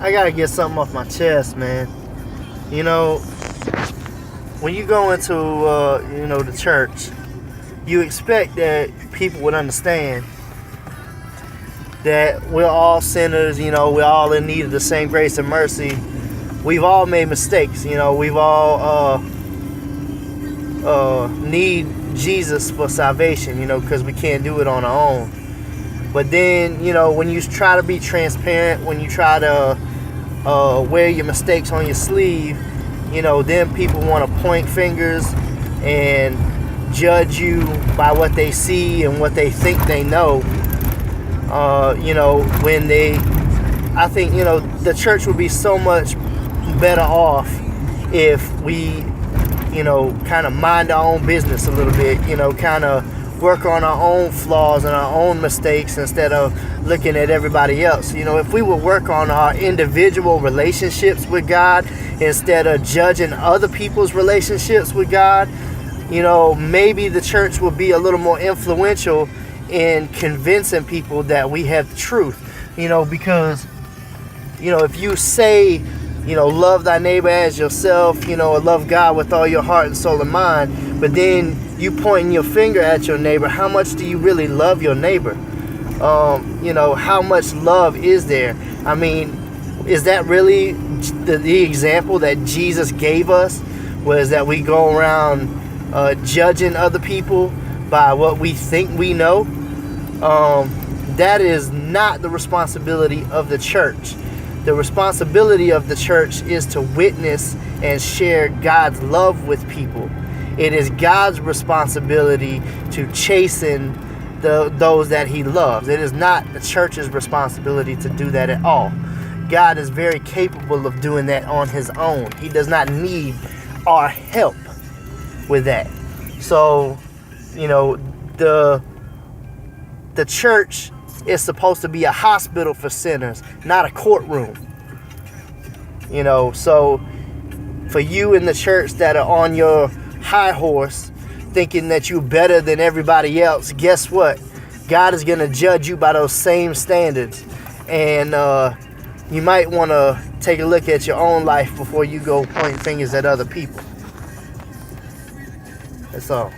I gotta get something off my chest, man. You know, when you go into, the church, you expect that people would understand that we're all sinners, we're all in need of the same grace and mercy. We've all made mistakes, we've all need Jesus for salvation, because we can't do it on our own. But then, when you try to be transparent, when you try to wear your mistakes on your sleeve, then people want to point fingers and judge you by what they see and what they think they know. I think, the church would be so much better off if we, kind of mind our own business a little bit, kind of work on our own flaws and our own mistakes instead of looking at everybody else. If we would work on our individual relationships with God instead of judging other people's relationships with God, maybe the church will be a little more influential in convincing people that we have the truth. Because if you say, love thy neighbor as yourself, love God with all your heart and soul and mind, but then you pointing your finger at your neighbor, how much do you really love your neighbor? How much love is there? I mean, is that really the example that Jesus gave us? Was that we go around judging other people by what we think we know? That is not the responsibility of the church. The responsibility of the church is to witness and share God's love with people. It is God's responsibility to chasten those that he loves. It is not the church's responsibility to do that at all. God is very capable of doing that on his own. He does not need our help with that. So, the church is supposed to be a hospital for sinners, not a courtroom. So for you in the church that are on your high horse thinking that you're better than everybody else, guess what? God is going to judge you by those same standards. And you might want to take a look at your own life before you go pointing fingers at other people. That's all.